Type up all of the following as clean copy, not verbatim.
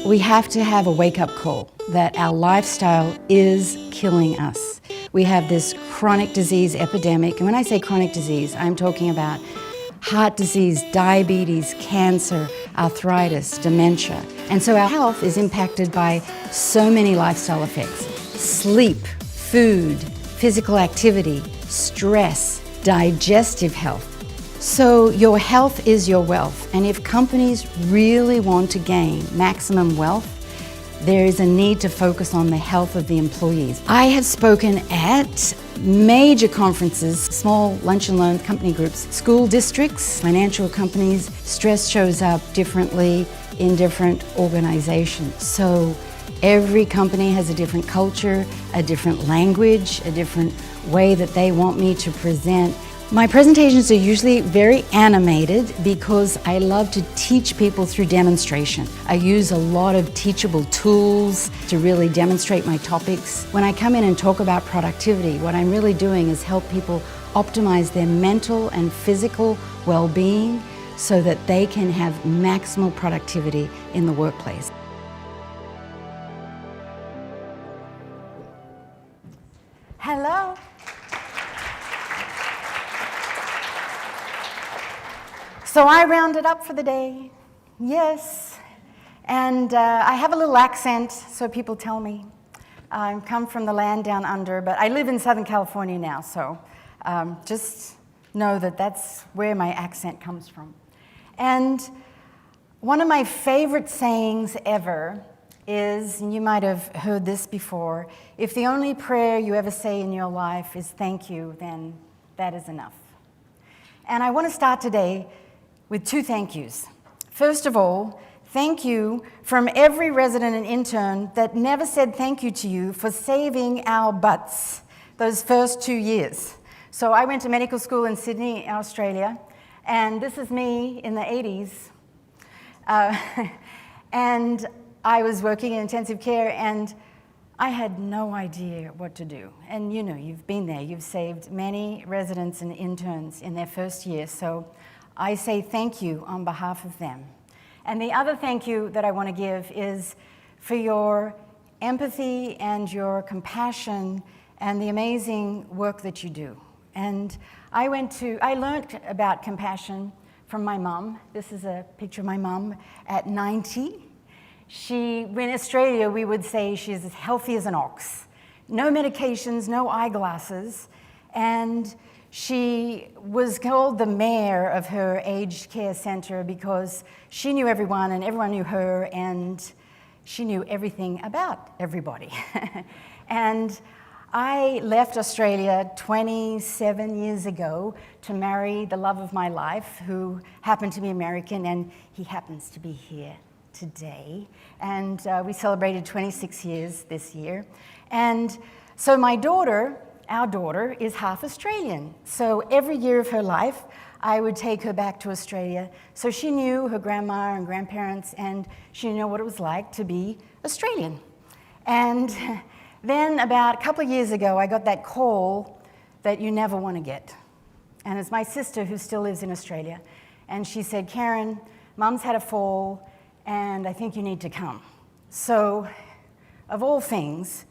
We have to have a wake-up call that our lifestyle is killing us. We have this chronic disease epidemic, and when I say chronic disease, I'm talking about heart disease, diabetes, cancer, arthritis, dementia. And so our health is impacted by so many lifestyle effects. Sleep, food, physical activity, stress, digestive health. So your health is your wealth, and if companies really want to gain maximum wealth, there is a need to focus on the health of the employees. I have spoken at major conferences, small lunch and learn company groups, school districts, financial companies. Stress shows up differently in different organizations. So every company has a different culture, a different language, a different way that they want me to present. My presentations are usually very animated because I love to teach people through demonstration. I use a lot of teachable tools to really demonstrate my topics. When I come in and talk about productivity, what I'm really doing is help people optimize their mental and physical well-being so that they can have maximal productivity in the workplace. Hello. So I rounded up for the day, yes, and I have a little accent, so people tell me. I come from the land down under, but I live in Southern California now, so just know that that's where my accent comes from. And one of my favorite sayings ever is, and you might have heard this before, if the only prayer you ever say in your life is thank you, then that is enough. And I want to start today with two thank yous. First of all, thank you from every resident and intern that never said thank you to you for saving our butts those first 2 years. So I went to medical school in Sydney, Australia, and this is me in the 80s. And I was working in intensive care, and I had no idea what to do. And you know, you've been there. You've saved many residents and interns in their first year. So I say thank you on behalf of them. And the other thank you that I want to give is for your empathy and your compassion and the amazing work that you do. And I learned about compassion from my mom. This is a picture of my mom at 90. In Australia, we would say she's as healthy as an ox. No medications, no eyeglasses, and she was called the mayor of her aged care center because she knew everyone and everyone knew her, and she knew everything about everybody. And I left Australia 27 years ago to marry the love of my life, who happened to be American, and he happens to be here today. And we celebrated 26 years this year. And so my daughter, our daughter, is half Australian. So every year of her life, I would take her back to Australia. So she knew her grandma and grandparents, and she knew what it was like to be Australian. And then about a couple of years ago, I got that call that you never want to get. And it's my sister who still lives in Australia. And she said, Karen, Mum's had a fall, and I think you need to come. So, of all things,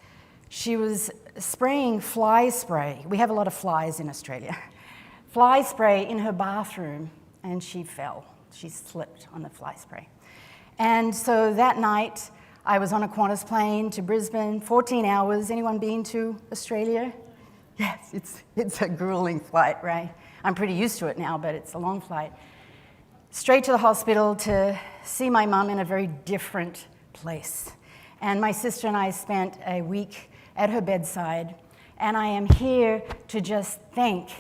she was spraying fly spray. We have a lot of flies in Australia. Fly spray in her bathroom, and she fell. She slipped on the fly spray. And so that night, I was on a Qantas plane to Brisbane, 14 hours. Anyone been to Australia? Yes, it's a grueling flight, right? I'm pretty used to it now, but it's a long flight. Straight to the hospital to see my mum in a very different place. And my sister and I spent a week at her bedside, and I am here to just thank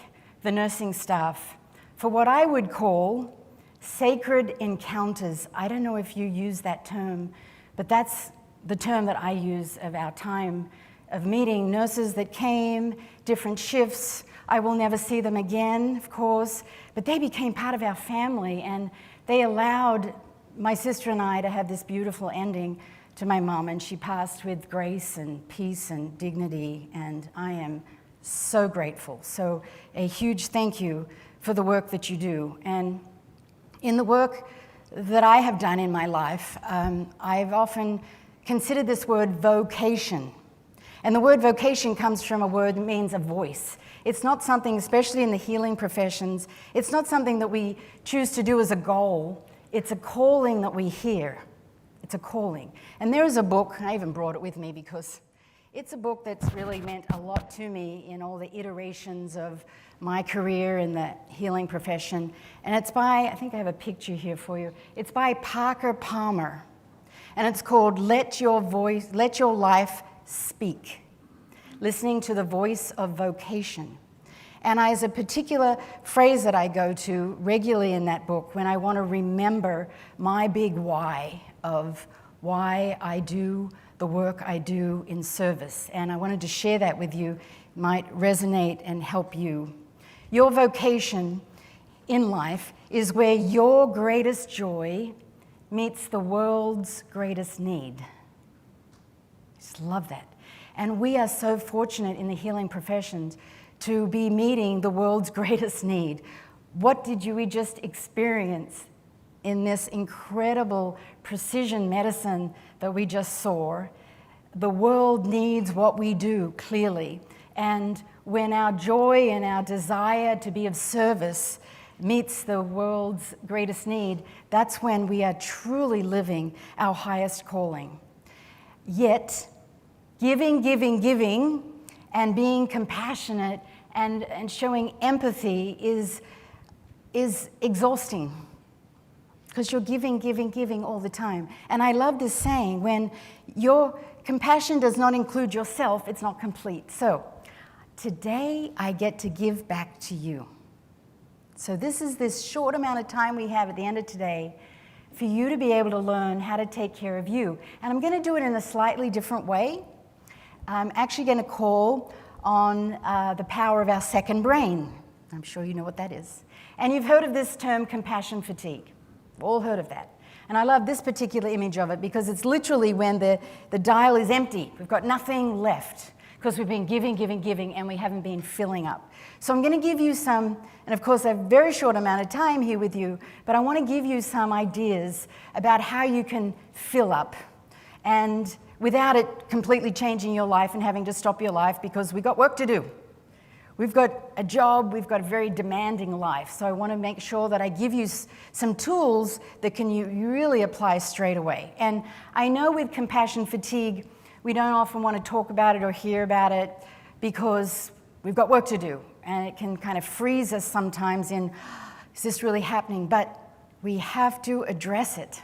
the nursing staff for what I would call sacred encounters. I don't know if you use that term, but that's the term that I use of our time of meeting nurses that came, different shifts. I will never see them again, of course, but they became part of our family, and they allowed my sister and I to have this beautiful ending to my mom, and she passed with grace and peace and dignity, and I am so grateful. So a huge thank you for the work that you do. And in the work that I have done in my life, I've often considered this word vocation. And the word vocation comes from a word that means a voice. It's not something, especially in the healing professions, it's not something that we choose to do as a goal. It's a calling that we hear. It's a calling. And there is a book, I even brought it with me because it's a book that's really meant a lot to me in all the iterations of my career in the healing profession. And it's by, I think I have a picture here for you. It's by Parker Palmer. And it's called Let Your Life Speak. Listening to the voice of vocation. And there's a particular phrase that I go to regularly in that book when I want to remember my big why of why I do the work I do in service. And I wanted to share that with you. It might resonate and help you. Your vocation in life is where your greatest joy meets the world's greatest need. Just love that. And we are so fortunate in the healing professions to be meeting the world's greatest need. What did we just experience in this incredible precision medicine that we just saw? The world needs what we do, clearly. And when our joy and our desire to be of service meets the world's greatest need, that's when we are truly living our highest calling. Yet, giving, and being compassionate and showing empathy is exhausting because you're giving all the time. And I love this saying, when your compassion does not include yourself, it's not complete. So today I get to give back to you. So this is this short amount of time we have at the end of today for you to be able to learn how to take care of you. And I'm going to do it in a slightly different way. I'm actually going to call on the power of our second brain. I'm sure you know what that is. And you've heard of this term, compassion fatigue. We've all heard of that. And I love this particular image of it because it's literally when the dial is empty. We've got nothing left because we've been giving, and we haven't been filling up. So I'm going to give you some, and of course I have a very short amount of time here with you, but I want to give you some ideas about how you can fill up. And without it completely changing your life and having to stop your life, because we've got work to do. We've got a job, we've got a very demanding life. So I want to make sure that I give you some tools that you really apply straight away. And I know with compassion fatigue, we don't often want to talk about it or hear about it because we've got work to do. And it can kind of freeze us sometimes in, is this really happening? But we have to address it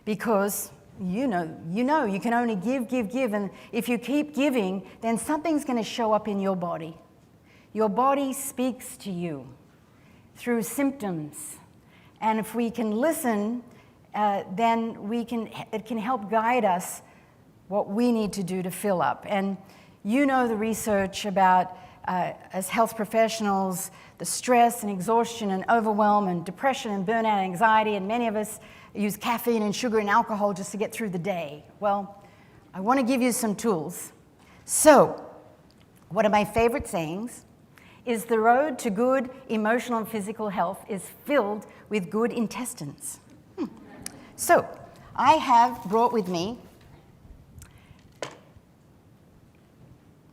because you can only give, and if you keep giving, then something's going to show up in your body. Your body speaks to you through symptoms, and if we can listen, then it can help guide us what we need to do to fill up. And you know the research about, as health professionals, the stress and exhaustion and overwhelm and depression and burnout and anxiety, and many of us use caffeine and sugar and alcohol just to get through the day. Well, I want to give you some tools. So, one of my favorite sayings is the road to good emotional and physical health is filled with good intestines. So, I have brought with me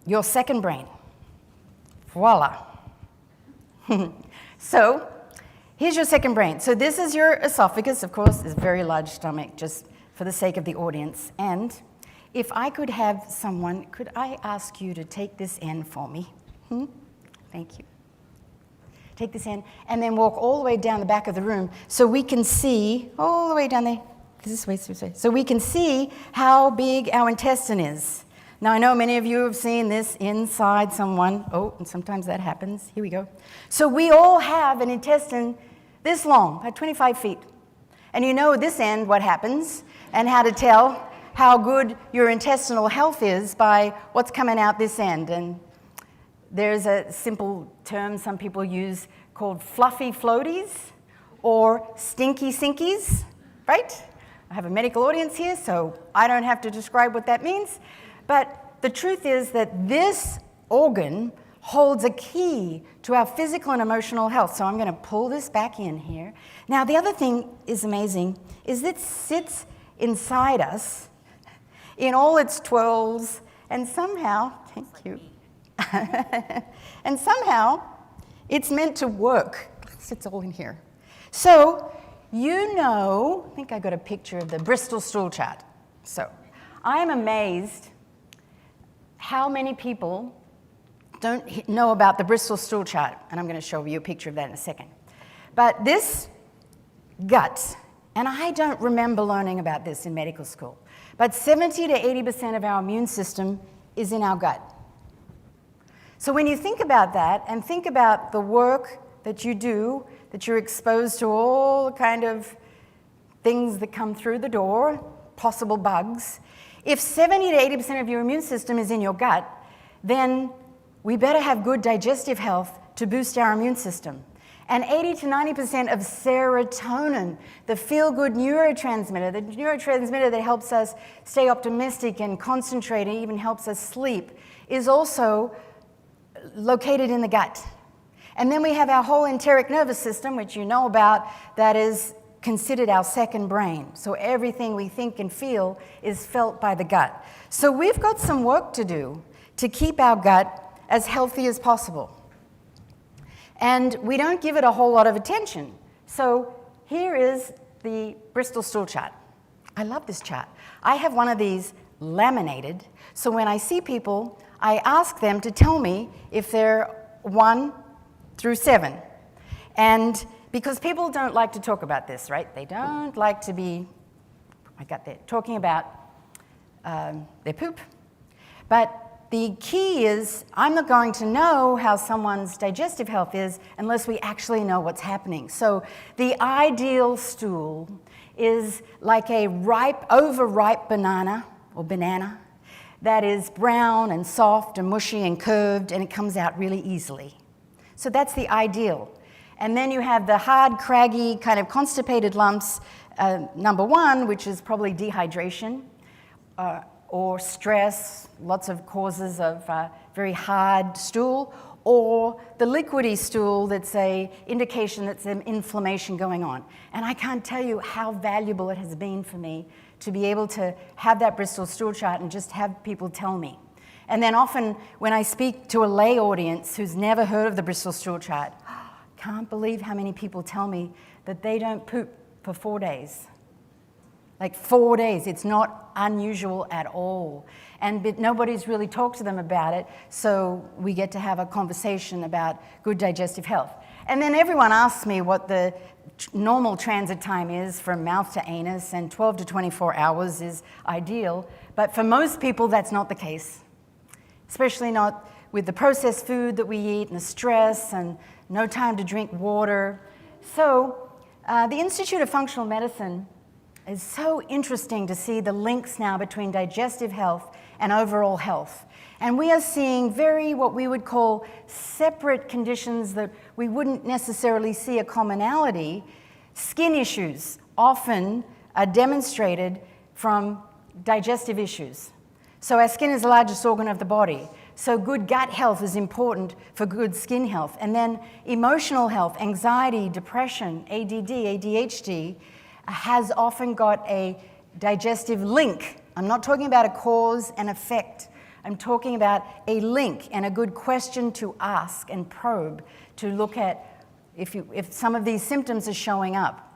your second brain. Voila. So, here's your second brain. So this is your esophagus, of course, it's a very large stomach, just for the sake of the audience. And if I could have someone, could I ask you to take this end for me? Thank you. Take this end, and then walk all the way down the back of the room so we can see, all the way down there, this way, so we can see how big our intestine is. Now, I know many of you have seen this inside someone. Oh, and sometimes that happens. Here we go. So we all have an intestine this long, about 25 feet. And you know at this end what happens and how to tell how good your intestinal health is by what's coming out this end. And there's a simple term some people use called fluffy floaties or stinky sinkies, right? I have a medical audience here, so I don't have to describe what that means. But the truth is that this organ holds a key to our physical and emotional health. So I'm going to pull this back in here. Now, the other thing is amazing is that it sits inside us in all its twirls, and somehow, thank you, and somehow it's meant to work. It sits all in here. So, you know, I think I got a picture of the Bristol stool chart. So, I am amazed how many people don't know about the Bristol stool chart, and I'm going to show you a picture of that in a second. But this gut, and I don't remember learning about this in medical school, but 70 to 80% of our immune system is in our gut. So when you think about that, and think about the work that you do, that you're exposed to all kind of things that come through the door, possible bugs, if 70 to 80% of your immune system is in your gut, then we better have good digestive health to boost our immune system. And 80 to 90% of serotonin, the feel-good neurotransmitter, the neurotransmitter that helps us stay optimistic and concentrate and even helps us sleep, is also located in the gut. And then we have our whole enteric nervous system, which you know about, that is considered our second brain. So everything we think and feel is felt by the gut. So we've got some work to do to keep our gut as healthy as possible. And we don't give it a whole lot of attention. So here is the Bristol stool chart. I love this chart. I have one of these laminated, so when I see people, I ask them to tell me if they're 1 through 7. And because people don't like to talk about this, right? They don't like to be, I got there, talking about their poop. But the key is, I'm not going to know how someone's digestive health is unless we actually know what's happening. So the ideal stool is like a overripe banana or banana that is brown and soft and mushy and curved, and it comes out really easily. So that's the ideal. And then you have the hard, craggy, kind of constipated lumps, number 1, which is probably dehydration, or stress, lots of causes of very hard stool, or the liquidy stool that's an indication that some inflammation going on. And I can't tell you how valuable it has been for me to be able to have that Bristol stool chart and just have people tell me. And then often when I speak to a lay audience who's never heard of the Bristol stool chart, can't believe how many people tell me that they don't poop for 4 days. Like 4 days, it's not unusual at all. But nobody's really talked to them about it, so we get to have a conversation about good digestive health. And then everyone asks me what the normal transit time is from mouth to anus, and 12 to 24 hours is ideal. But for most people, that's not the case, especially not with the processed food that we eat and the stress and no time to drink water. So the Institute of Functional Medicine is so interesting to see the links now between digestive health and overall health. And we are seeing what we would call separate conditions that we wouldn't necessarily see a commonality. Skin issues often are demonstrated from digestive issues. So our skin is the largest organ of the body. So good gut health is important for good skin health. And then emotional health, anxiety, depression, ADD, ADHD, has often got a digestive link. I'm not talking about a cause and effect. I'm talking about a link and a good question to ask and probe to look at if some of these symptoms are showing up.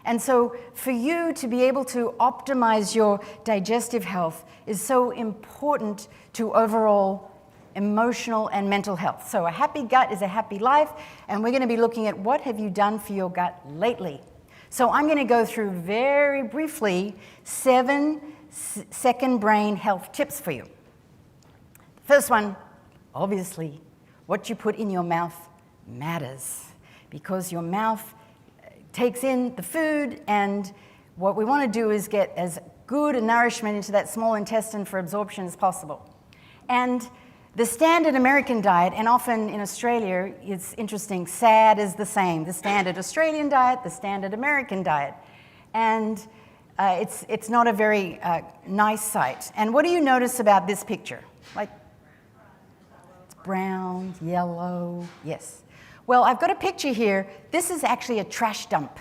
And so for you to be able to optimize your digestive health is so important to overall emotional and mental health. So a happy gut is a happy life, and we're going to be looking at what have you done for your gut lately. So I'm going to go through very briefly 7 second brain health tips for you. First one, obviously, what you put in your mouth matters, because your mouth takes in the food, and what we want to do is get as good a nourishment into that small intestine for absorption as possible. And the standard American diet, and often in Australia, it's interesting, SAD is the same. The standard Australian diet, the standard American diet. And it's not a very nice sight. And what do you notice about this picture? Like, it's brown, yellow, yes. Well, I've got a picture here. This is actually a trash dump.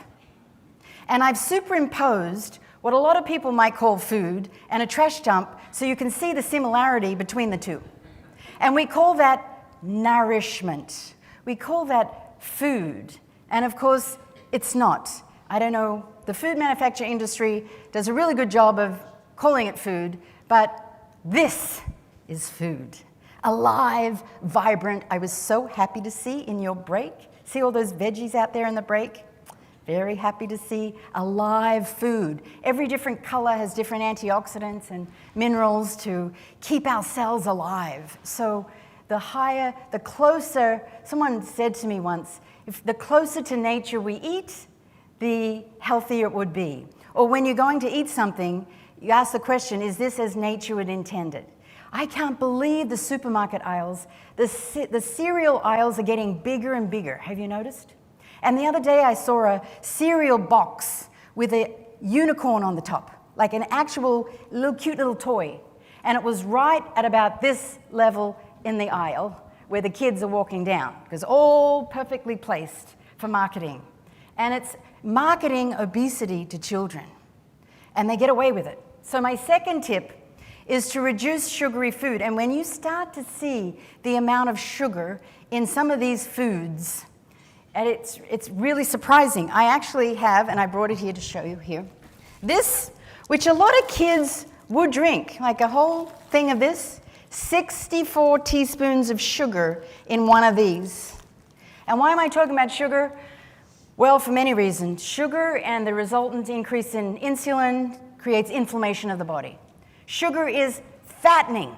And I've superimposed what a lot of people might call food and a trash dump so you can see the similarity between the two. And we call that nourishment. We call that food. And of course, it's not. I don't know, the food manufacture industry does a really good job of calling it food, but this is food. Alive, vibrant. I was so happy to see in your break. See all those veggies out there in the break? Very happy to see alive food. Every different color has different antioxidants and minerals to keep our cells alive. So the closer, someone said to me once, if the closer to nature we eat, the healthier it would be. Or when you're going to eat something, you ask the question, is this as nature would intend it? I can't believe the supermarket aisles, the cereal aisles are getting bigger and bigger. Have you noticed? And the other day I saw a cereal box with a unicorn on the top, like an actual cute little toy. And it was right at about this level in the aisle where the kids are walking down, because all perfectly placed for marketing. And it's marketing obesity to children. And they get away with it. So my second tip is to reduce sugary food. And when you start to see the amount of sugar in some of these foods, and it's really surprising. I actually have, and I brought it here to show you here, this, which a lot of kids would drink, like a whole thing of this, 64 teaspoons of sugar in one of these. And why am I talking about sugar? Well, for many reasons. Sugar and the resultant increase in insulin creates inflammation of the body. Sugar is fattening.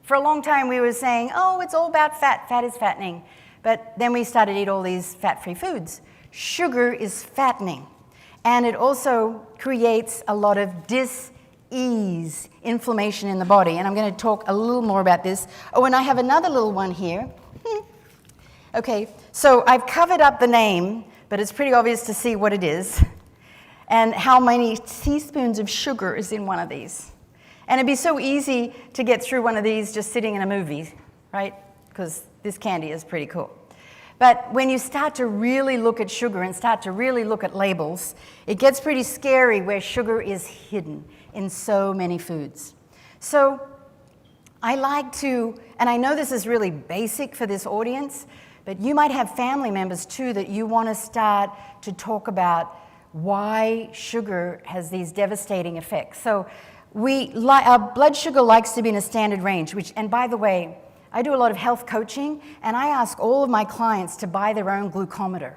For a long time we were saying, oh, it's all about fat, fat is fattening. But then we started to eat all these fat-free foods. Sugar is fattening. And it also creates a lot of dis-ease, inflammation in the body. And I'm going to talk a little more about this. Oh, and I have another little one here. Okay, so I've covered up the name, but it's pretty obvious to see what it is and how many teaspoons of sugar is in one of these. And it'd be so easy to get through one of these just sitting in a movie, right? Because this candy is pretty cool. But when you start to really look at sugar and start to really look at labels, it gets pretty scary where sugar is hidden in so many foods. So I like to, and I know this is really basic for this audience, but you might have family members too that you want to start to talk about why sugar has these devastating effects. So our blood sugar likes to be in a standard range, which, and by the way, I do a lot of health coaching, and I ask all of my clients to buy their own glucometer.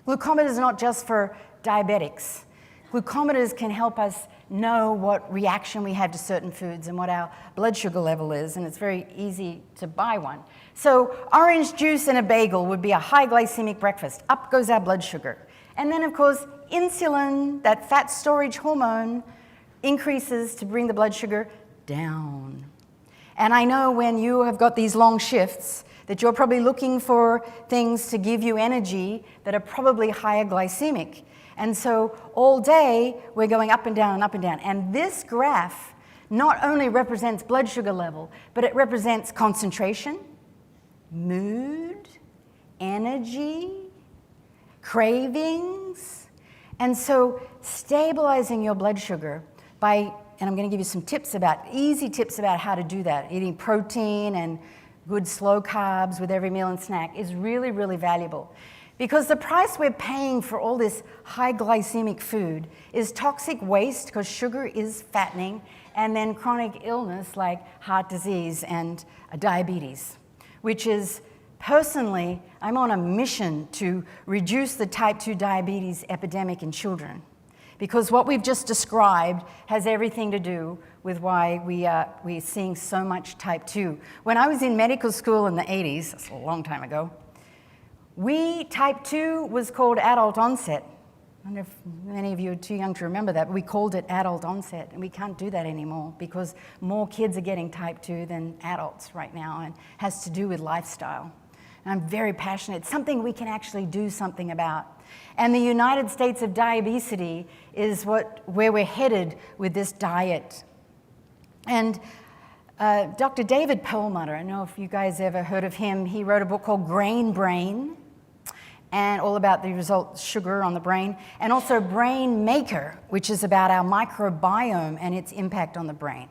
Glucometer is not just for diabetics. Glucometers can help us know what reaction we have to certain foods and what our blood sugar level is, and it's very easy to buy one. So orange juice and a bagel would be a high glycemic breakfast. Up goes our blood sugar. And then, of course, insulin, that fat storage hormone, increases to bring the blood sugar down. And I know when you have got these long shifts that you're probably looking for things to give you energy that are probably higher glycemic. And so all day we're going up and down and up and down. And this graph not only represents blood sugar level, but it represents concentration, mood, energy, cravings. And so stabilizing your blood sugar by, and I'm going to give you some tips easy tips about how to do that. Eating protein and good slow carbs with every meal and snack is really, really valuable. Because the price we're paying for all this high glycemic food is toxic waste, because sugar is fattening, and then chronic illness like heart disease and diabetes, which is, personally, I'm on a mission to reduce the type 2 diabetes epidemic in children. Because what we've just described has everything to do with why we're seeing so much type 2. When I was in medical school in the 80s, that's a long time ago, type 2 was called adult onset. I don't know if many of you are too young to remember that, but we called it adult onset, and we can't do that anymore because more kids are getting type 2 than adults right now, and it has to do with lifestyle. And I'm very passionate. It's something we can actually do something about. And the United States of diabesity is where we're headed with this diet. And Dr. David Perlmutter, I don't know if you guys ever heard of him. He wrote a book called Grain Brain, and all about the results sugar on the brain, and also Brain Maker, which is about our microbiome and its impact on the brain.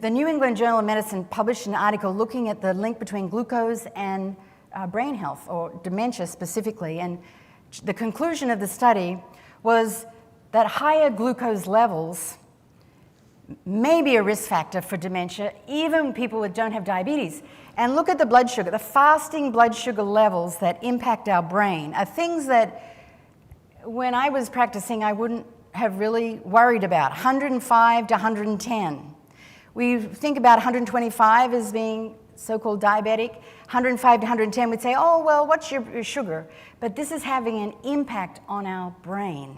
The New England Journal of Medicine published an article looking at the link between glucose and brain health, or dementia specifically, and the conclusion of the study was that higher glucose levels may be a risk factor for dementia, even people that don't have diabetes. And look at the blood sugar. The fasting blood sugar levels that impact our brain are things that when I was practicing I wouldn't have really worried about. 105 to 110. We think about 125 as being so-called diabetic. 105 to 110 we'd say, oh, well, what's your sugar? But this is having an impact on our brain.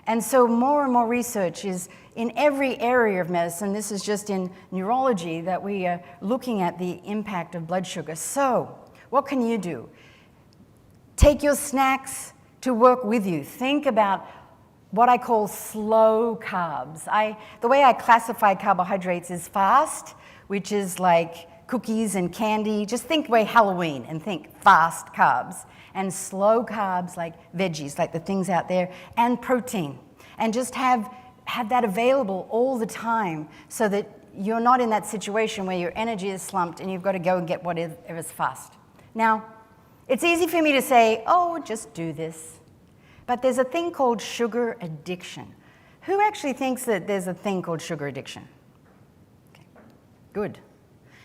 And so more and more research is in every area of medicine. This is just in neurology that we are looking at the impact of blood sugar. So what can you do? Take your snacks to work with you. Think about what I call slow carbs. The way I classify carbohydrates is fast, which is like cookies and candy. Just think way Halloween and think fast carbs. And slow carbs like veggies, like the things out there, and protein. And just have that available all the time so that you're not in that situation where your energy is slumped and you've got to go and get whatever's fast. Now, it's easy for me to say, oh, just do this. But there's a thing called sugar addiction. Who actually thinks that there's a thing called sugar addiction? Okay. Good.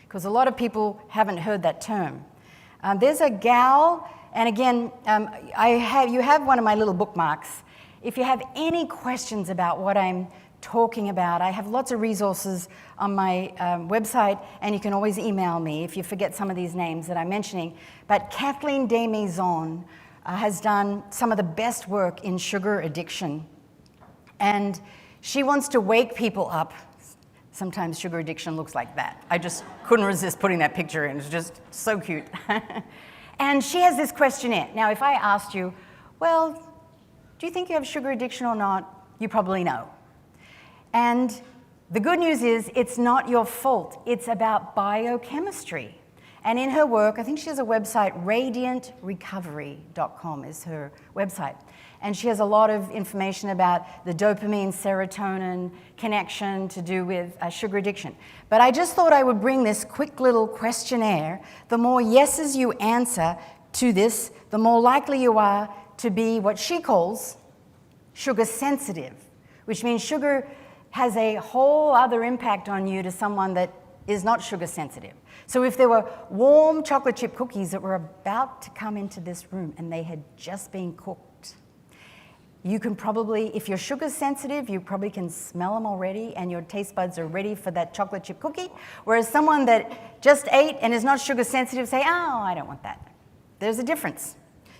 Because a lot of people haven't heard that term. There's a gal. And again, you have one of my little bookmarks. If you have any questions about what I'm talking about, I have lots of resources on my website, and you can always email me if you forget some of these names that I'm mentioning. But Kathleen Desmaisons has done some of the best work in sugar addiction. And she wants to wake people up. Sometimes sugar addiction looks like that. I just couldn't resist putting that picture in. It's just so cute. And she has this questionnaire. Now, if I asked you, well, do you think you have sugar addiction or not? You probably know. And the good news is it's not your fault. It's about biochemistry. And in her work, I think she has a website, radiantrecovery.com is her website. And she has a lot of information about the dopamine, serotonin connection to do with sugar addiction. But I just thought I would bring this quick little questionnaire. The more yeses you answer to this, the more likely you are to be what she calls sugar sensitive, which means sugar has a whole other impact on you to someone that is not sugar sensitive. So if there were warm chocolate chip cookies that were about to come into this room and they had just been cooked, you can probably, if you're sugar sensitive, you probably can smell them already and your taste buds are ready for that chocolate chip cookie. Whereas someone that just ate and is not sugar sensitive say, oh, I don't want that. There's a difference.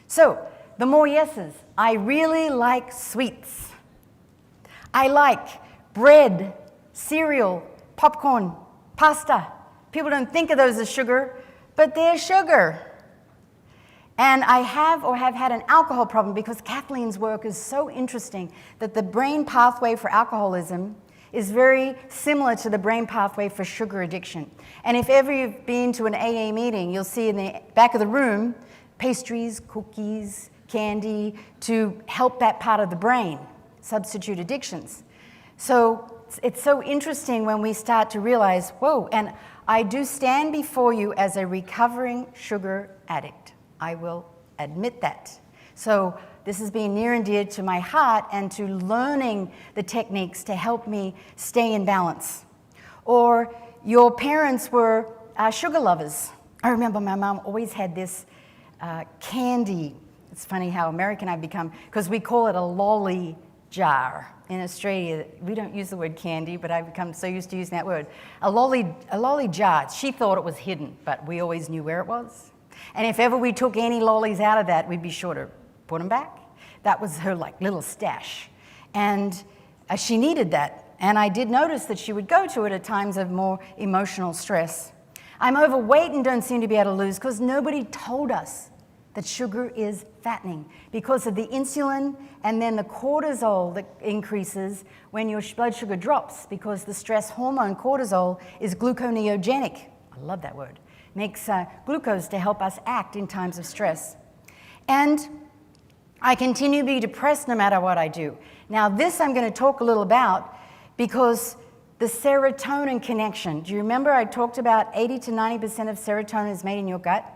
So the more yeses, I really like sweets. I like bread, cereal, popcorn, pasta. People don't think of those as sugar, but they're sugar. And I have had an alcohol problem because Kathleen's work is so interesting that the brain pathway for alcoholism is very similar to the brain pathway for sugar addiction. And if ever you've been to an AA meeting, you'll see in the back of the room pastries, cookies, candy to help that part of the brain, substitute addictions. So it's so interesting when we start to realize, whoa, and I do stand before you as a recovering sugar addict. I will admit that. So this has been near and dear to my heart and to learning the techniques to help me stay in balance. Or your parents were sugar lovers. I remember my mom always had this candy. It's funny how American I've become, because we call it a lolly jar. In Australia, we don't use the word candy, but I've become so used to using that word. A lolly jar. She thought it was hidden, but we always knew where it was. And if ever we took any lollies out of that, we'd be sure to put them back. That was her like little stash. And she needed that. And I did notice that she would go to it at times of more emotional stress. I'm overweight and don't seem to be able to lose because nobody told us that sugar is fattening because of the insulin and then the cortisol that increases when your blood sugar drops, because the stress hormone cortisol is gluconeogenic. I love that word. Makes glucose to help us act in times of stress. And I continue to be depressed no matter what I do. Now this I'm going to talk a little about because the serotonin connection. Do you remember I talked about 80 to 90% of serotonin is made in your gut?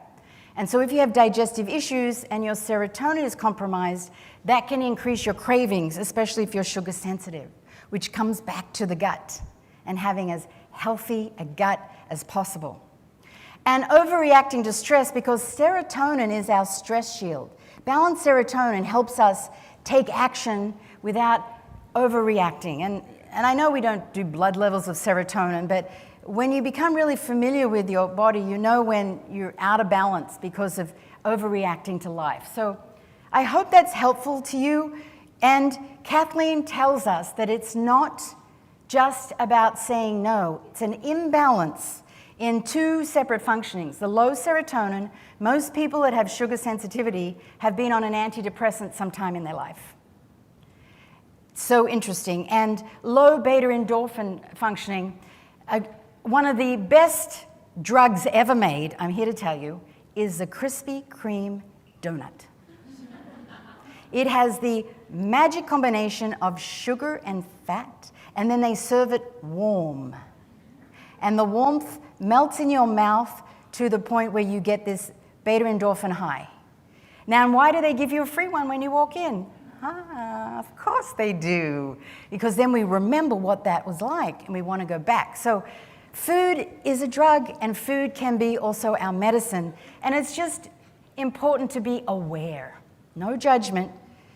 And so if you have digestive issues and your serotonin is compromised, that can increase your cravings, especially if you're sugar sensitive, which comes back to the gut and having as healthy a gut as possible. And overreacting to stress, because serotonin is our stress shield. Balanced serotonin helps us take action without overreacting. And I know we don't do blood levels of serotonin, but when you become really familiar with your body, you know when you're out of balance because of overreacting to life. So I hope that's helpful to you. And Kathleen tells us that it's not just about saying no. It's an imbalance in two separate functionings. The low serotonin, most people that have sugar sensitivity have been on an antidepressant sometime in their life. So interesting. And low beta endorphin functioning, one of the best drugs ever made, I'm here to tell you, is the Krispy Kreme donut. It has the magic combination of sugar and fat, and then they serve it warm. And the warmth melts in your mouth to the point where you get this beta endorphin high. Now, why do they give you a free one when you walk in? Of course they do, because then we remember what that was like and we want to go back. So food is a drug, and food can be also our medicine, and it's just important to be aware. No judgment,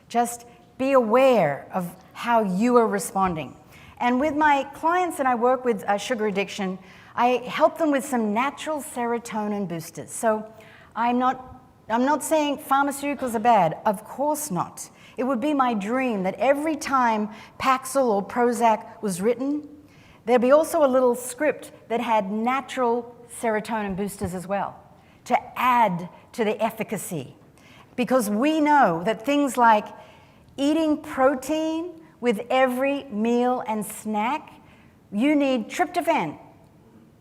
just be aware of how you are responding. And with my clients that I work with sugar addiction, I help them with some natural serotonin boosters. So I'm not saying pharmaceuticals are bad, of course not. It would be my dream that every time Paxil or Prozac was written, there'd be also a little script that had natural serotonin boosters as well, to add to the efficacy. Because we know that things like eating protein with every meal and snack, you need tryptophan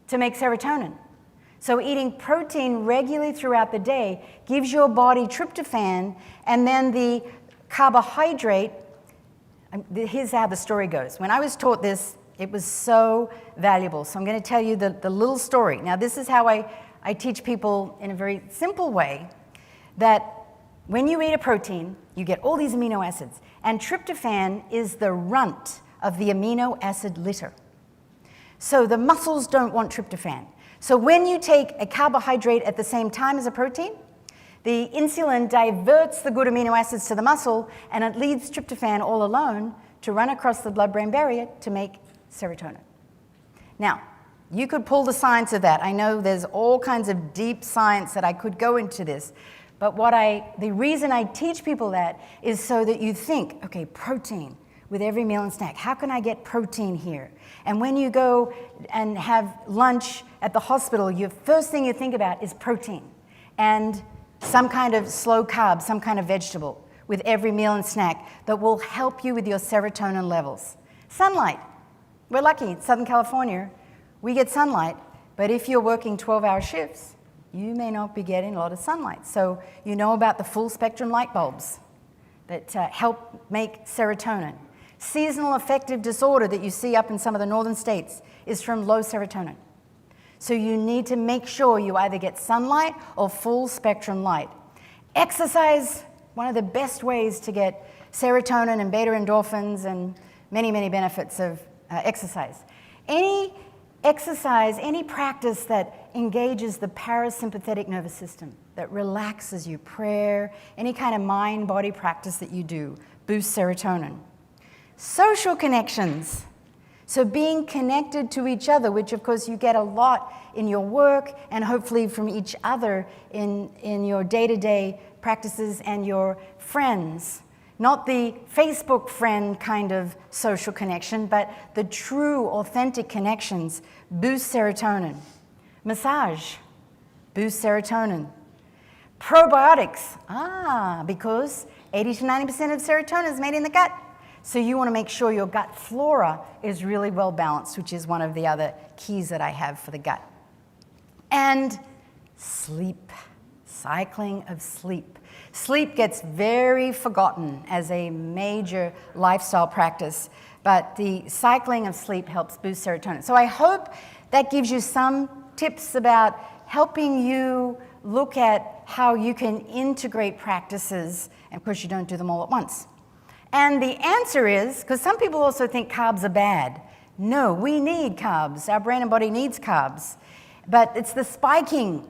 to make serotonin. So eating protein regularly throughout the day gives your body tryptophan, and then the carbohydrate, here's how the story goes. When I was taught this, it was so valuable. So I'm going to tell you the little story. Now this is how I teach people in a very simple way, that when you eat a protein, you get all these amino acids, and tryptophan is the runt of the amino acid litter. So the muscles don't want tryptophan. So when you take a carbohydrate at the same time as a protein, the insulin diverts the good amino acids to the muscle, and it leaves tryptophan all alone to run across the blood-brain barrier to make serotonin. Now, you could pull the science of that. I know there's all kinds of deep science that I could go into this, but the reason I teach people that is so that you think, okay, protein with every meal and snack. How can I get protein here? And when you go and have lunch at the hospital, your first thing you think about is protein and some kind of slow carb, some kind of vegetable with every meal and snack that will help you with your serotonin levels. Sunlight. We're lucky in Southern California, we get sunlight, but if you're working 12-hour shifts, you may not be getting a lot of sunlight. So you know about the full spectrum light bulbs that help make serotonin. Seasonal affective disorder that you see up in some of the northern states is from low serotonin. So you need to make sure you either get sunlight or full spectrum light. Exercise, one of the best ways to get serotonin and beta endorphins and many, many benefits of exercise. Any exercise, any practice that engages the parasympathetic nervous system, that relaxes you, prayer, any kind of mind-body practice that you do, boosts serotonin. Social connections. So being connected to each other, which of course you get a lot in your work and hopefully from each other in your day-to-day practices and your friends. Not the Facebook friend kind of social connection, but the true, authentic connections boost serotonin. Massage boosts serotonin. Probiotics, because 80 to 90% of serotonin is made in the gut. So you want to make sure your gut flora is really well balanced, which is one of the other keys that I have for the gut. And sleep, cycling of sleep. Sleep gets very forgotten as a major lifestyle practice, but the cycling of sleep helps boost serotonin. So I hope that gives you some tips about helping you look at how you can integrate practices, and of course you don't do them all at once. And the answer is, because some people also think carbs are bad. No, we need carbs. Our brain and body needs carbs. But it's the spiking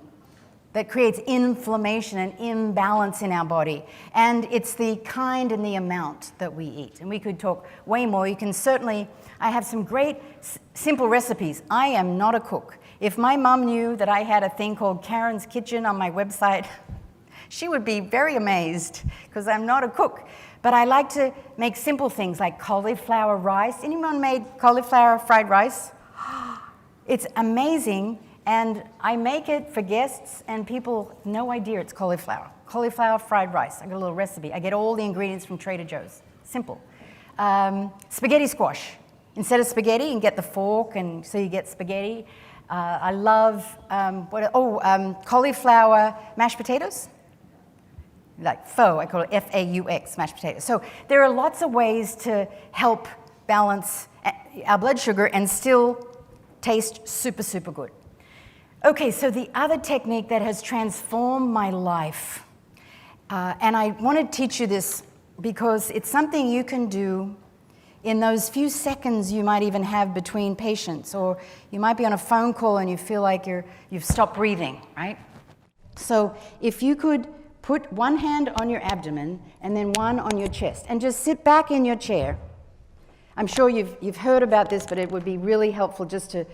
that creates inflammation and imbalance in our body. And it's the kind and the amount that we eat. And we could talk way more. You can certainly, I have some great simple recipes. I am not a cook. If my mom knew that I had a thing called Karen's Kitchen on my website, she would be very amazed, because I'm not a cook. But I like to make simple things like cauliflower rice. Anyone made cauliflower fried rice? It's amazing, and I make it for guests, and people have no idea it's cauliflower. Cauliflower fried rice. I got a little recipe. I get all the ingredients from Trader Joe's. Simple. Spaghetti squash. Instead of spaghetti, you can get the fork, and so you get spaghetti. I love, cauliflower mashed potatoes. Like pho, I call it F-A-U-X, mashed potatoes. So there are lots of ways to help balance our blood sugar and still taste super, super good. Okay, so the other technique that has transformed my life, and I want to teach you this because it's something you can do in those few seconds you might even have between patients, or you might be on a phone call and you feel like you've stopped breathing, right? So if you could put one hand on your abdomen and then one on your chest, and just sit back in your chair. I'm sure you've heard about this, but it would be really helpful just to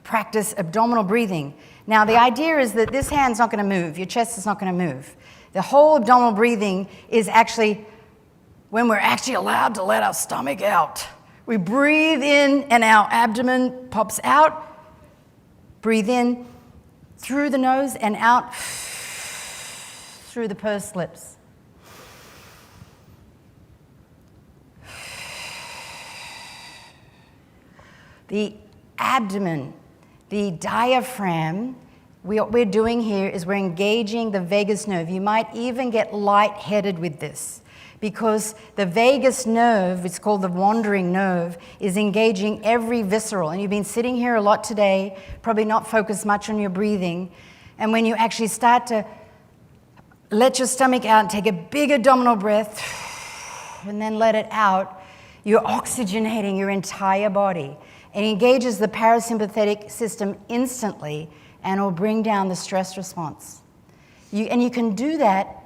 practice abdominal breathing. Now, the idea is that this hand's not going to move, your chest is not going to move. The whole abdominal breathing is actually when we're actually allowed to let our stomach out. We breathe in and our abdomen pops out. Breathe in through the nose and out through the pursed lips. The abdomen, the diaphragm, what we're doing here is we're engaging the vagus nerve. You might even get lightheaded with this, because the vagus nerve, it's called the wandering nerve, is engaging every visceral. And you've been sitting here a lot today, probably not focused much on your breathing. And when you actually start to let your stomach out and take a big abdominal breath and then let it out, you're oxygenating your entire body. It engages the parasympathetic system instantly and will bring down the stress response. And you can do that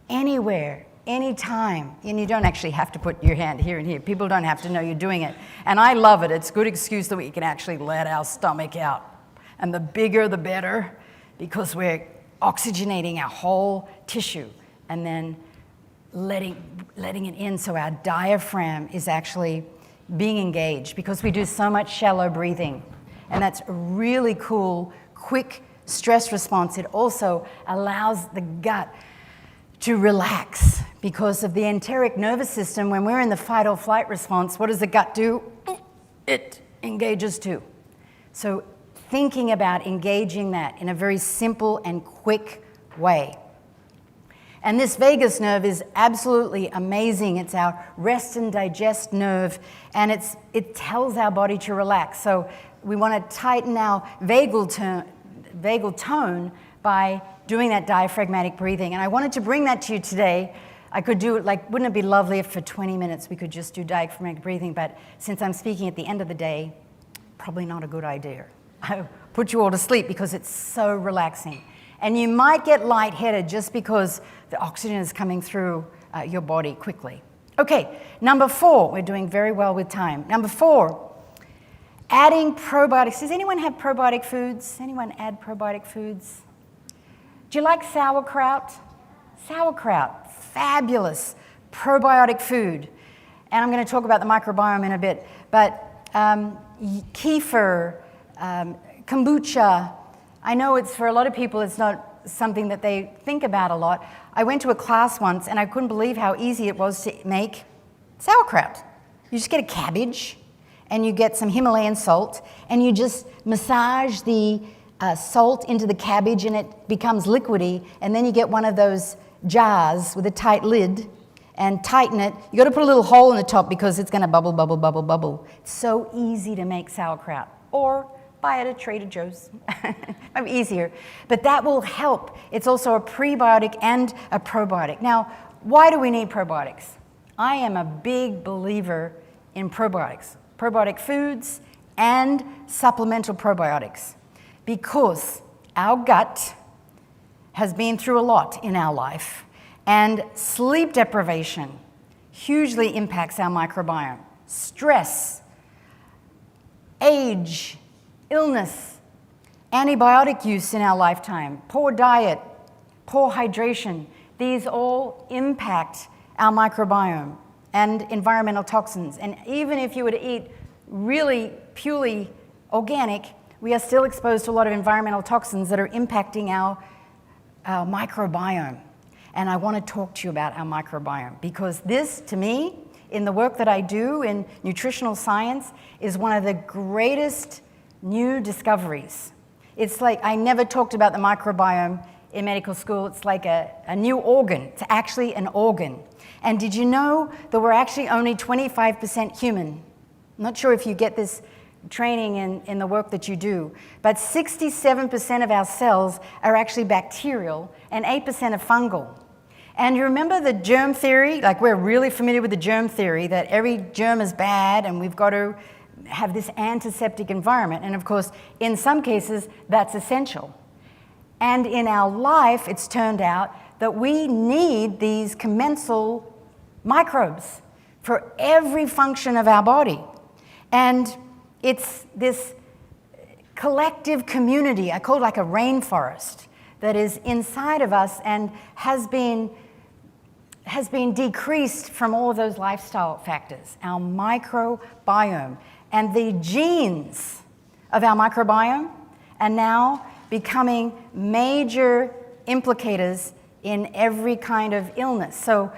anywhere, anytime. And you don't actually have to put your hand here and here. People don't have to know you're doing it. And I love it. It's a good excuse that we can actually let our stomach out. And the bigger, the better, because we're oxygenating our whole tissue and then letting it in, so our diaphragm is actually being engaged, because we do so much shallow breathing. And that's a really cool, quick stress response. It also allows the gut to relax, because of the enteric nervous system. When we're in the fight or flight response, what does the gut do? It engages too. So thinking about engaging that in a very simple and quick way. And this vagus nerve is absolutely amazing. It's our rest and digest nerve, and it tells our body to relax. So we want to tighten our vagal tone by doing that diaphragmatic breathing. And I wanted to bring that to you today. I could do it, wouldn't it be lovely if for 20 minutes we could just do diaphragmatic breathing? But since I'm speaking at the end of the day, probably not a good idea. I put you all to sleep because it's so relaxing. And you might get lightheaded just because the oxygen is coming through your body quickly. Okay, number 4, we're doing very well with time. Number 4, adding probiotics. Does anyone have probiotic foods? Anyone add probiotic foods? Do you like sauerkraut? Sauerkraut, fabulous probiotic food. And I'm going to talk about the microbiome in a bit. But kefir, kombucha, I know it's for a lot of people it's not something that they think about a lot. I went to a class once and I couldn't believe how easy it was to make sauerkraut. You just get a cabbage and you get some Himalayan salt and you just massage the salt into the cabbage and it becomes liquidy, and then you get one of those jars with a tight lid and tighten it. You got to put a little hole in the top because it's going to bubble, bubble, bubble, bubble. It's so easy to make sauerkraut. Or buy it at Trader Joe's. Maybe easier. But that will help. It's also a prebiotic and a probiotic. Now, why do we need probiotics? I am a big believer in probiotics. Probiotic foods and supplemental probiotics. Because our gut has been through a lot in our life. And sleep deprivation hugely impacts our microbiome. Stress, age, illness, antibiotic use in our lifetime, poor diet, poor hydration, these all impact our microbiome and environmental toxins. And even if you were to eat really purely organic, we are still exposed to a lot of environmental toxins that are impacting our microbiome. And I want to talk to you about our microbiome because this, to me, in the work that I do in nutritional science, is one of the greatest new discoveries. It's like I never talked about the microbiome in medical school. It's like a new organ. It's actually an organ. And did you know that we're actually only 25% human? I'm not sure if you get this training in the work that you do, but 67% of our cells are actually bacterial and 8% are fungal. And you remember the germ theory? Like, we're really familiar with the germ theory that every germ is bad and we've got to have this antiseptic environment. And of course, in some cases, that's essential. And in our life, it's turned out that we need these commensal microbes for every function of our body. And it's this collective community, I call it like a rainforest, that is inside of us and has been decreased from all of those lifestyle factors. Our microbiome and the genes of our microbiome are now becoming major implicators in every kind of illness. So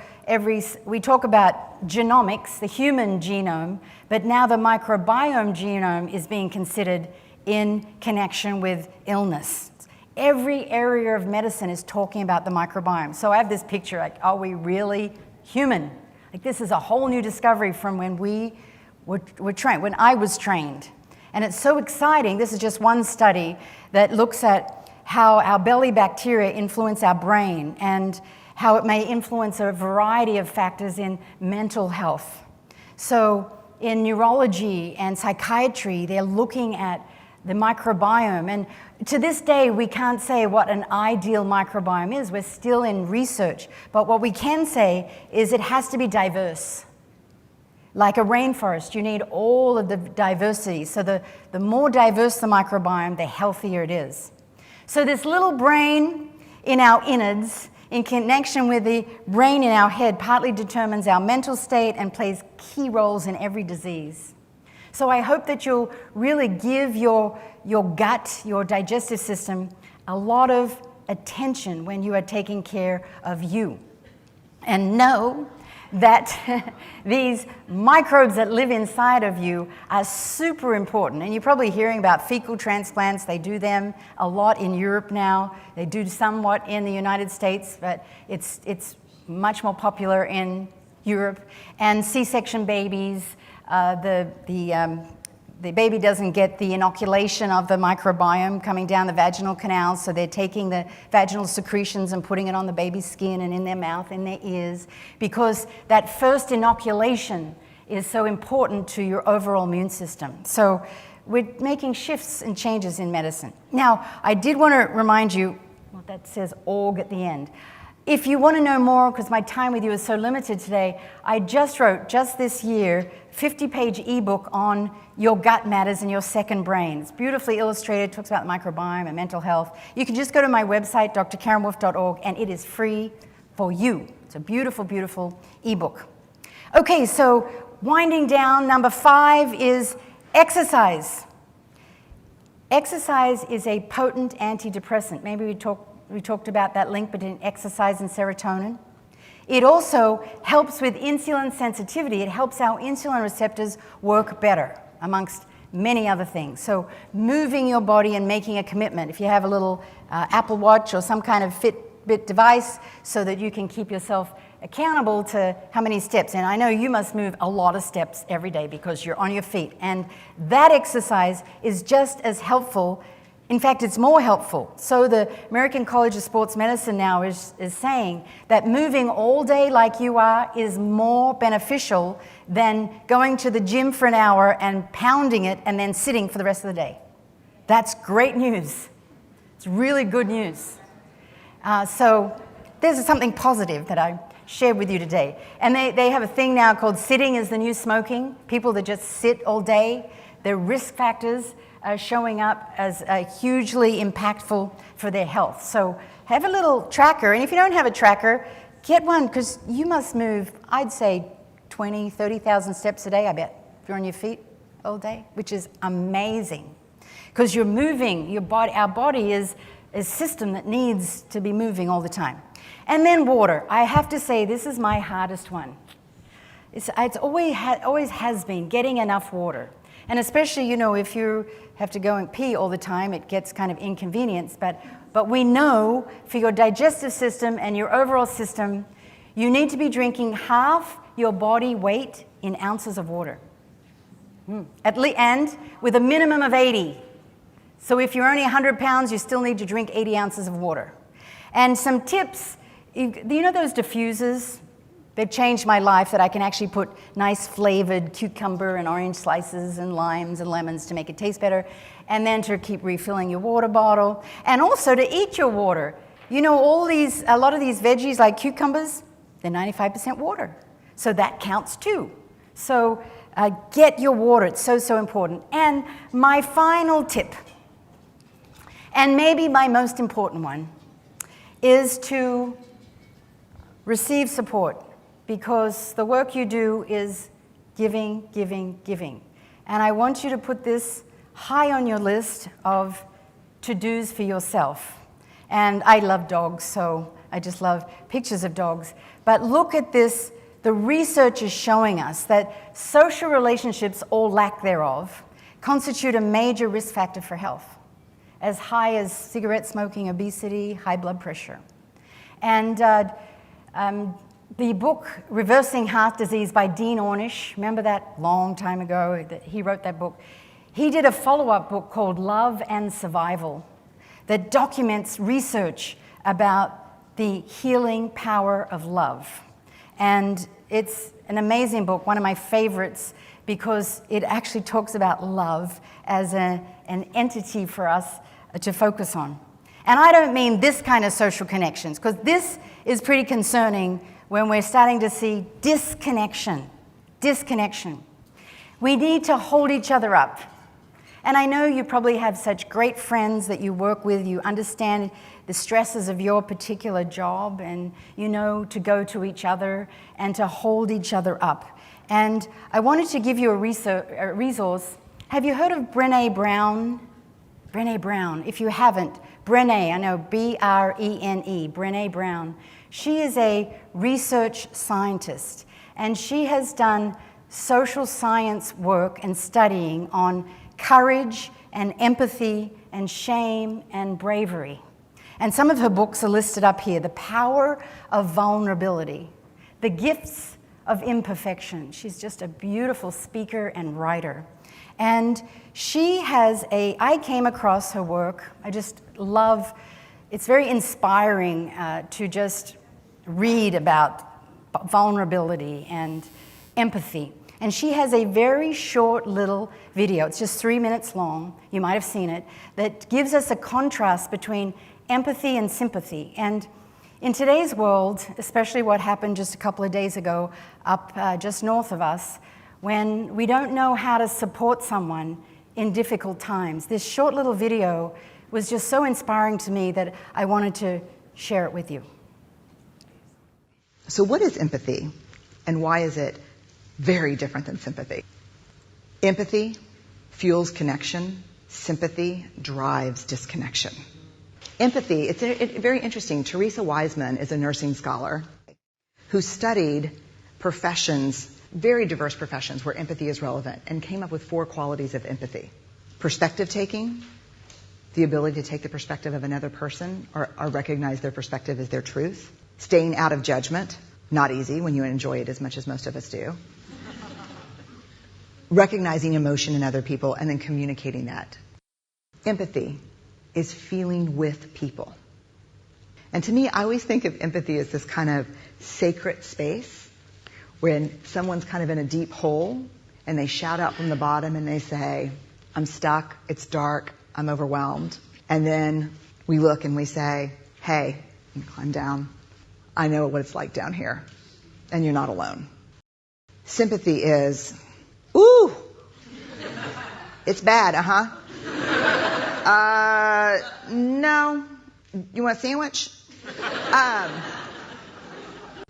we talk about genomics, the human genome, but now the microbiome genome is being considered in connection with illness. Every area of medicine is talking about the microbiome. So I have this picture, like, are we really human? Like, this is a whole new discovery from when we were trained, when I was trained. And it's so exciting. This is just one study that looks at how our belly bacteria influence our brain and how it may influence a variety of factors in mental health. So in neurology and psychiatry, they're looking at the microbiome. And to this day, we can't say what an ideal microbiome is. We're still in research. But what we can say is it has to be diverse. Like a rainforest, you need all of the diversity. So the more diverse the microbiome, the healthier it is. So this little brain in our innards, in connection with the brain in our head, partly determines our mental state and plays key roles in every disease. So I hope that you'll really give your gut, your digestive system, a lot of attention when you are taking care of you. And know that these microbes that live inside of you are super important. And you're probably hearing about fecal transplants. They do them a lot in Europe now. They do somewhat in the United States, but it's much more popular in Europe. And C-section babies, the baby doesn't get the inoculation of the microbiome coming down the vaginal canal, so they're taking the vaginal secretions and putting it on the baby's skin and in their mouth, in their ears, because that first inoculation is so important to your overall immune system. So we're making shifts and changes in medicine. Now, I did want to remind you, well, that says org at the end. If you want to know more, because my time with you is so limited today, I just wrote, just this year, 50-page ebook on your gut matters and your second brain. It's beautifully illustrated, talks about the microbiome and mental health. You can just go to my website, drkarenwolfe.org, and it is free for you. It's a beautiful, beautiful ebook. Okay, so winding down, number 5 is exercise. Exercise is a potent antidepressant. Maybe we talk We talked about that link between exercise and serotonin. It also helps with insulin sensitivity. It helps our insulin receptors work better, amongst many other things. So moving your body and making a commitment. If you have a little Apple Watch or some kind of Fitbit device so that you can keep yourself accountable to how many steps. And I know you must move a lot of steps every day because you're on your feet. And that exercise is just as helpful. In fact, it's more helpful. So the American College of Sports Medicine now is saying that moving all day like you are is more beneficial than going to the gym for an hour and pounding it and then sitting for the rest of the day. That's great news. It's really good news. So there's something positive that I shared with you today. And they have a thing now called sitting is the new smoking. People that just sit all day, their risk factors are showing up as hugely impactful for their health. So have a little tracker, and if you don't have a tracker, get one, because you must move, I'd say, 20, 30,000 steps a day, I bet, if you're on your feet all day, which is amazing. Because you're moving, your body, our body is a system that needs to be moving all the time. And then water. I have to say, this is my hardest one. It's always has been, getting enough water. And especially, you know, if you have to go and pee all the time, it gets kind of inconvenienced. But we know for your digestive system and your overall system, you need to be drinking half your body weight in ounces of water. And with a minimum of 80. So if you're only 100 pounds, you still need to drink 80 ounces of water. And some tips, you know those diffusers? They've changed my life, that I can actually put nice flavored cucumber and orange slices and limes and lemons to make it taste better, and then to keep refilling your water bottle, and also to eat your water. You know, a lot of these veggies like cucumbers, they're 95% water. So that counts too. So get your water, it's so, so important. And my final tip, and maybe my most important one, is to receive support. Because the work you do is giving, giving, giving. And I want you to put this high on your list of to-dos for yourself. And I love dogs, so I just love pictures of dogs. But look at this. The research is showing us that social relationships, or lack thereof, constitute a major risk factor for health, as high as cigarette smoking, obesity, high blood pressure. And the book, Reversing Heart Disease by Dean Ornish, remember that long time ago that he wrote that book? He did a follow-up book called Love and Survival that documents research about the healing power of love. And it's an amazing book, one of my favorites, because it actually talks about love as an entity for us to focus on. And I don't mean this kind of social connections, because this is pretty concerning when we're starting to see disconnection. We need to hold each other up. And I know you probably have such great friends that you work with, you understand the stresses of your particular job, and you know to go to each other and to hold each other up. And I wanted to give you a resource. Have you heard of Brené Brown? Brené Brown. If you haven't, Brené, I know, B-R-E-N-E, Brené Brown. She is a research scientist, and she has done social science work and studying on courage and empathy and shame and bravery. And some of her books are listed up here: The Power of Vulnerability, The Gifts of Imperfection. She's just a beautiful speaker and writer. And she has I came across her work. I just love, it's very inspiring to just read about vulnerability and empathy. And she has a very short little video, it's just 3 minutes long, you might have seen it, that gives us a contrast between empathy and sympathy. And in today's world, especially what happened just a couple of days ago up just north of us, when we don't know how to support someone in difficult times, this short little video was just so inspiring to me that I wanted to share it with you. So what is empathy, and why is it very different than sympathy? Empathy fuels connection. Sympathy drives disconnection. Empathy, it's very interesting. Teresa Wiseman is a nursing scholar who studied professions, very diverse professions where empathy is relevant, and came up with 4 qualities of empathy. Perspective taking, the ability to take the perspective of another person or recognize their perspective as their truth. Staying out of judgment, not easy when you enjoy it as much as most of us do. Recognizing emotion in other people and then communicating that. Empathy is feeling with people. And to me, I always think of empathy as this kind of sacred space when someone's kind of in a deep hole and they shout out from the bottom and they say, I'm stuck, it's dark, I'm overwhelmed. And then we look and we say, hey, you climb down. I know what it's like down here. And you're not alone. Sympathy is, ooh, it's bad, no. You want a sandwich?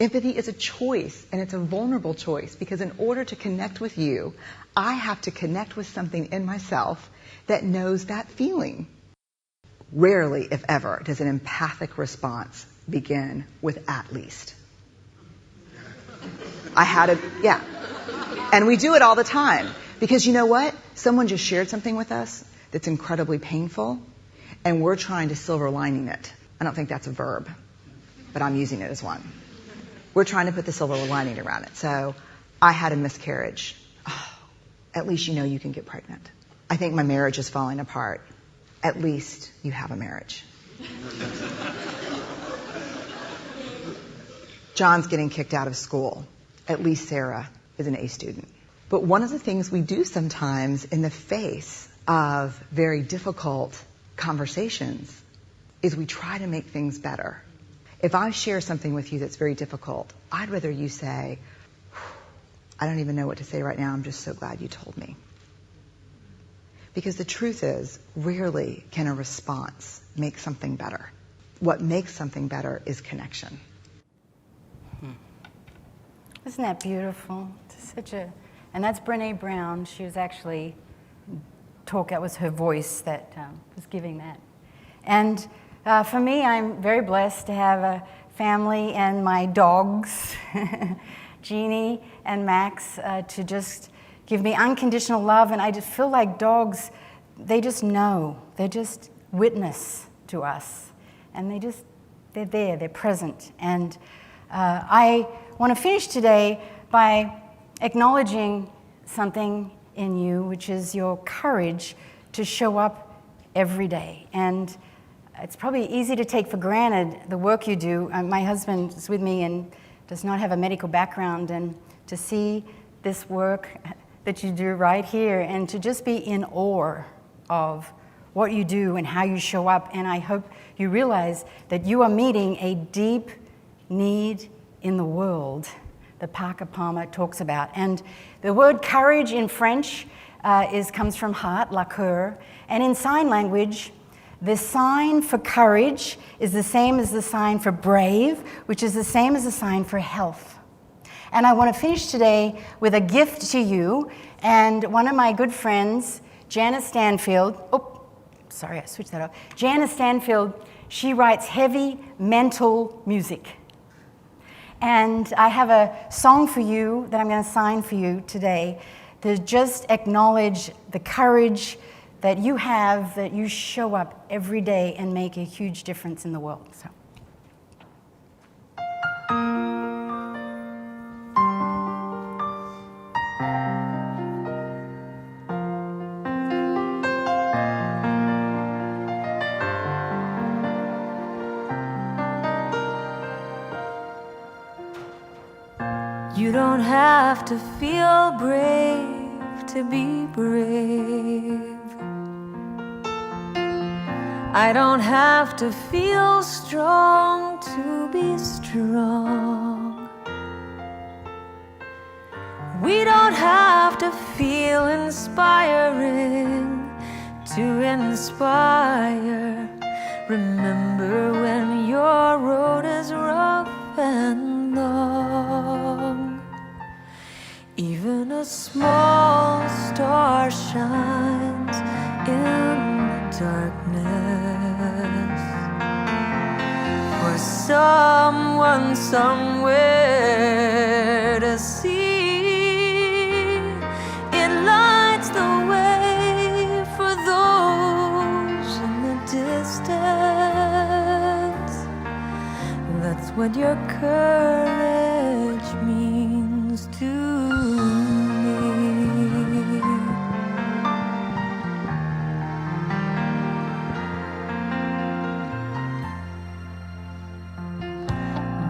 Empathy is a choice, and it's a vulnerable choice, because in order to connect with you, I have to connect with something in myself that knows that feeling. Rarely, if ever, does an empathic response begin with at least. Yeah. And we do it all the time. Because you know what? Someone just shared something with us that's incredibly painful, and we're trying to silver lining it. I don't think that's a verb, but I'm using it as one. We're trying to put the silver lining around it. So, I had a miscarriage. Oh, at least you know you can get pregnant. I think my marriage is falling apart. At least you have a marriage. John's getting kicked out of school. At least Sarah is an A student. But one of the things we do sometimes in the face of very difficult conversations is we try to make things better. If I share something with you that's very difficult, I'd rather you say, I don't even know what to say right now, I'm just so glad you told me. Because the truth is, rarely can a response make something better. What makes something better is connection. Isn't that beautiful? And that's Brené Brown. She was actually that was her voice that was giving that. And for me, I'm very blessed to have a family and my dogs, Jeannie and Max, to just give me unconditional love. And I just feel like dogs, they just know. They just witness to us. And they're there, they're present. And I want to finish today by acknowledging something in you, which is your courage to show up every day. And it's probably easy to take for granted the work you do. My husband is with me and does not have a medical background, and to see this work that you do right here and to just be in awe of what you do and how you show up. And I hope you realize that you are meeting a deep need in the world that Parker Palmer talks about. And the word courage in French comes from heart, la coeur. And in sign language, the sign for courage is the same as the sign for brave, which is the same as the sign for health. And I want to finish today with a gift to you. And one of my good friends, Janice Stanfield, Janice Stanfield, she writes heavy mental music. And I have a song for you that I'm going to sign for you today to just acknowledge the courage that you have, that you show up every day and make a huge difference in the world. So. You don't have to feel brave to be brave. I don't have to feel strong to be strong. We don't have to feel inspiring to inspire. Remember when your road is rough and long, even a small star shines in the darkness. for someone somewhere to see. It lights the way for those in the distance. That's what your courage means to me.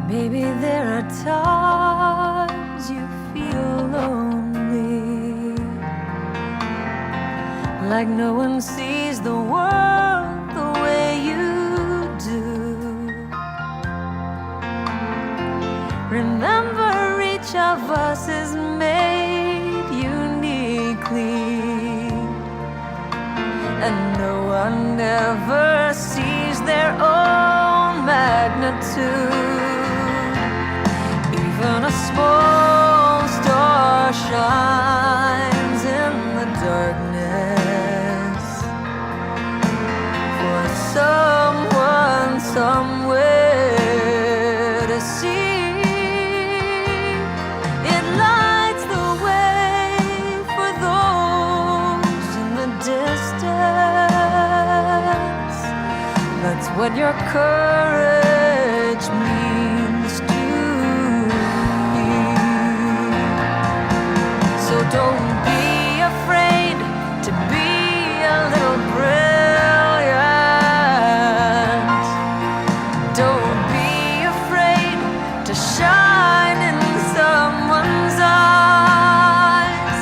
Maybe there are times you feel lonely, like no one sees the world the way you do. Remember, each of us is made uniquely, and no one ever sees their own magnitude. Even a small star shines in the darkness for someone somewhere to see. It lights the way for those in the distance. That's what your courage means to me. So don't be afraid to be a little brilliant. Don't be afraid to shine in someone's eyes.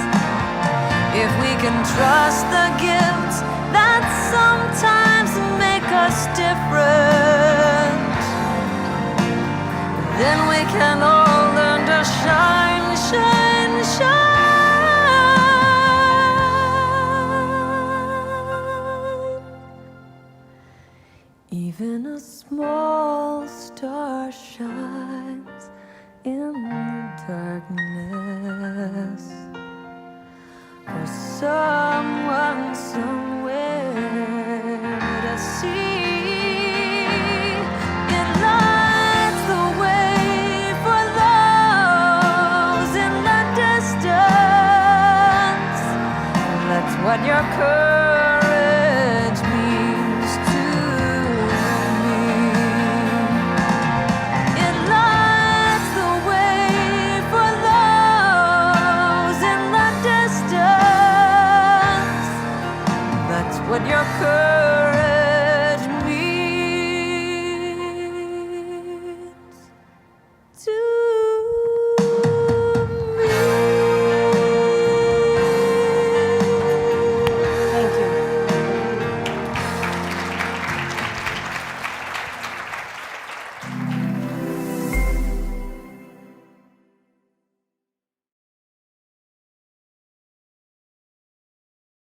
If we can trust the gifts that sometimes make us different, then we can all learn to shine, shine, shine. Even a small star shines in the darkness for someone,